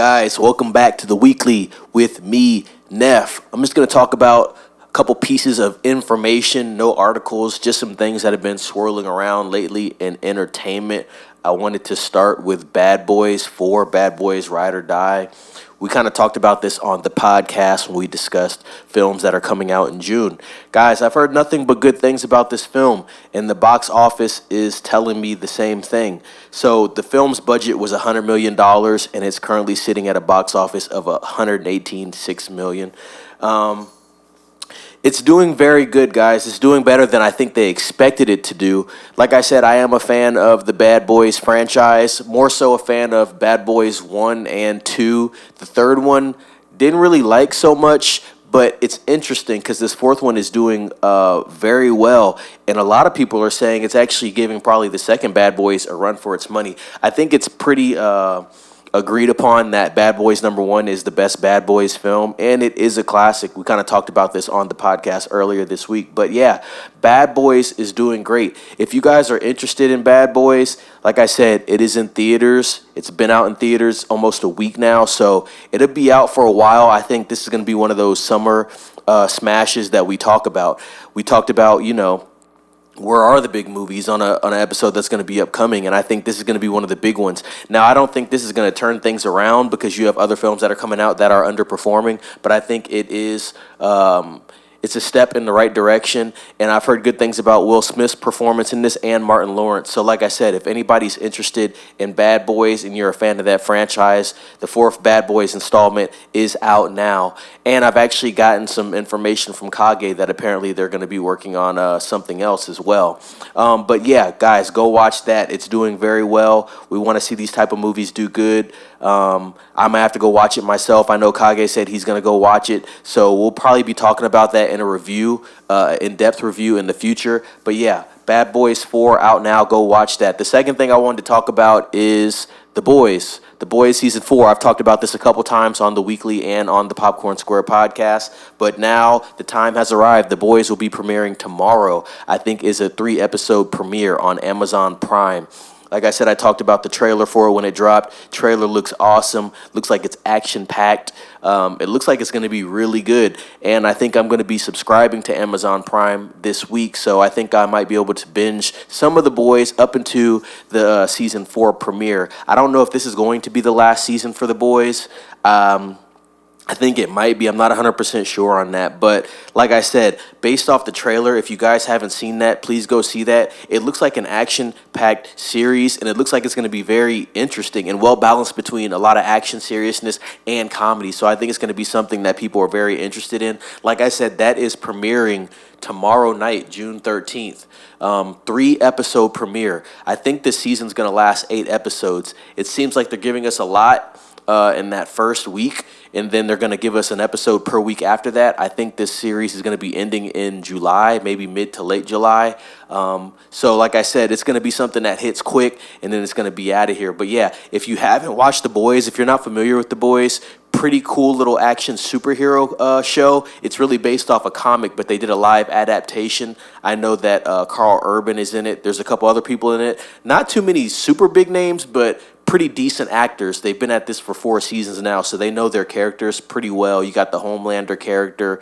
guys, welcome back to the weekly with me, Neff. I'm just going to talk about a couple pieces of information, no articles, just some things that have been swirling around lately in entertainment. I wanted to start with Bad Boys 4, Bad Boys Ride or Die. We kind of talked about this on the podcast when we discussed films that are coming out in June. Guys, I've heard nothing but good things about this film, and the box office is telling me the same thing. So the film's budget was $100 million, and it's currently sitting at a box office of $118.6 million. It's doing very good, guys. It's doing better than I think they expected it to do. Like I said, I am a fan of the Bad Boys franchise, more so a fan of Bad Boys 1 and 2. The third one, didn't really like so much, but it's interesting because this fourth one is doing very well. And a lot of people are saying it's actually giving probably the second Bad Boys a run for its money. I think it's pretty agreed upon that Bad Boys #1 is the best Bad Boys film, and it is a classic. We kind of talked about this on the podcast earlier this week. But yeah, Bad Boys is doing great. If you guys are interested in Bad Boys, like I said, it is in theaters. It's been out in theaters almost a week now, so it'll be out for a while. I think this is going to be one of those summer smashes that we talk about. We talked about, where are the big movies on an episode that's going to be upcoming, and I think this is going to be one of the big ones. Now, I don't think this is going to turn things around because you have other films that are coming out that are underperforming, but I think it is it's a step in the right direction, and I've heard good things about Will Smith's performance in this and Martin Lawrence. So like I said, if anybody's interested in Bad Boys and you're a fan of that franchise, the fourth Bad Boys installment is out now. And I've actually gotten some information from Kage that apparently they're going to be working on something else as well. But yeah, guys, go watch that. It's doing very well. We want to see these type of movies do good. I'm going to have to go watch it myself. I know Kage said he's going to go watch it, so we'll probably be talking about that in a review, in-depth review in the future. But yeah, Bad Boys 4 out now. Go watch that. The second thing I wanted to talk about is The Boys. The Boys Season 4. I've talked about this a couple times on the weekly and on the Popcorn Square podcast, but now the time has arrived. The Boys will be premiering tomorrow. I think is a 3-episode premiere on Amazon Prime. Like I said, I talked about the trailer for it when it dropped. Trailer looks awesome. Looks like it's action-packed. It looks like it's going to be really good. And I think I'm going to be subscribing to Amazon Prime this week. So I think I might be able to binge some of The Boys up into the Season 4 premiere. I don't know if this is going to be the last season for The Boys. I think it might be. I'm not 100% sure on that. But like I said, based off the trailer, if you guys haven't seen that, please go see that. It looks like an action-packed series, and it looks like it's going to be very interesting and well-balanced between a lot of action, seriousness, and comedy. So I think it's going to be something that people are very interested in. Like I said, that is premiering tomorrow night, June 13th. 3-episode premiere. I think this season's going to last 8 episodes. It seems like they're giving us a lot in that first week, and then they're going to give us an episode per week after that. I think this series is going to be ending in July, maybe mid to late July. So like I said, it's going to be something that hits quick, and then it's going to be out of here. But yeah, if you haven't watched The Boys, if you're not familiar with The Boys, pretty cool little action superhero show. It's really based off a comic, but they did a live adaptation. I know that Carl Urban is in it. There's a couple other people in it. Not too many super big names, but pretty decent actors. They've been at this for 4 seasons now, so they know their characters pretty well. You got the Homelander character,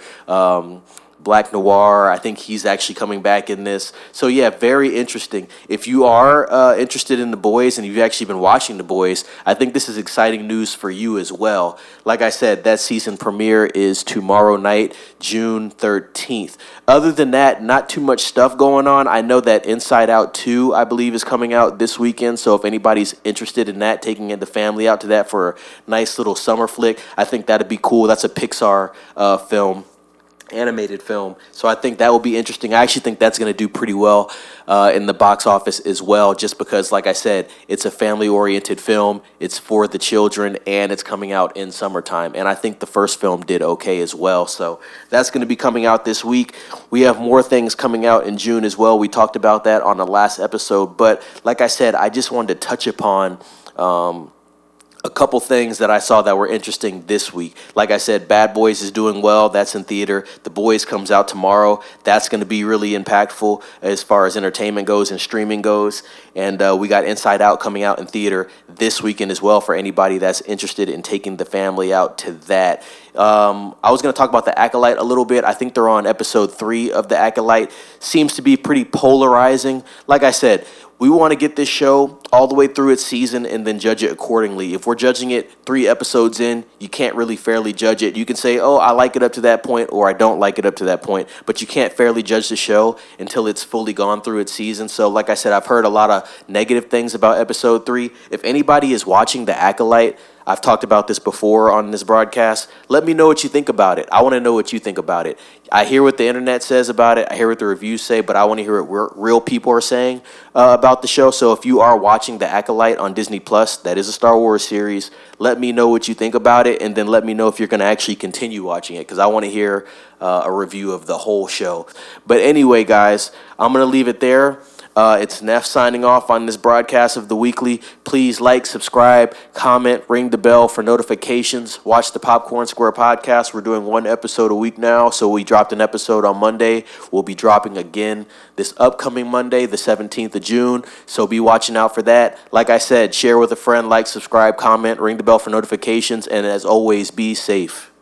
Black Noir. I think he's actually coming back in this. So yeah, very interesting. If you are interested in The Boys and you've actually been watching The Boys, I think this is exciting news for you as well. Like I said, that season premiere is tomorrow night, June 13th. Other than that, not too much stuff going on. I know that Inside Out 2, I believe, is coming out this weekend. So if anybody's interested in that, taking the family out to that for a nice little summer flick, I think that'd be cool. That's a Pixar film. Animated film, so I think that will be interesting. I actually think that's going to do pretty well in the box office as well, just because, like I said, it's a family-oriented film, it's for the children, and it's coming out in summertime, and I think the first film did okay as well, so that's going to be coming out this week. We have more things coming out in June as well. We talked about that on the last episode, but like I said, I just wanted to touch upon a couple things that I saw that were interesting this week. Like I said, Bad Boys is doing well. That's in theater. The Boys comes out tomorrow. That's going to be really impactful as far as entertainment goes and streaming goes. And we got Inside Out coming out in theater this weekend as well for anybody that's interested in taking the family out to that. I was going to talk about the Acolyte a little bit. I think they're on episode 3 of the Acolyte. Seems to be pretty polarizing. Like I said, we want to get this show all the way through its season and then judge it accordingly. If we're judging it 3 episodes in, you can't really fairly judge it. You can say, oh, I like it up to that point, or I don't like it up to that point, but you can't fairly judge the show until it's fully gone through its season. So like I said, I've heard a lot of negative things about episode 3. If anybody is watching The Acolyte, I've talked about this before on this broadcast. Let me know what you think about it. I want to know what you think about it. I hear what the internet says about it. I hear what the reviews say, but I want to hear what real people are saying about the show. So if you are watching The Acolyte on Disney Plus, that is a Star Wars series, let me know what you think about it, and then let me know if you're going to actually continue watching it, because I want to hear a review of the whole show. But anyway, guys, I'm going to leave it there. It's Neff signing off on this broadcast of the weekly. Please like, subscribe, comment, ring the bell for notifications. Watch the Popcorn Square podcast. We're doing 1 episode a week now. So we dropped an episode on Monday. We'll be dropping again this upcoming Monday, the 17th of June. So be watching out for that. Like I said, share with a friend, like, subscribe, comment, ring the bell for notifications. And as always, be safe.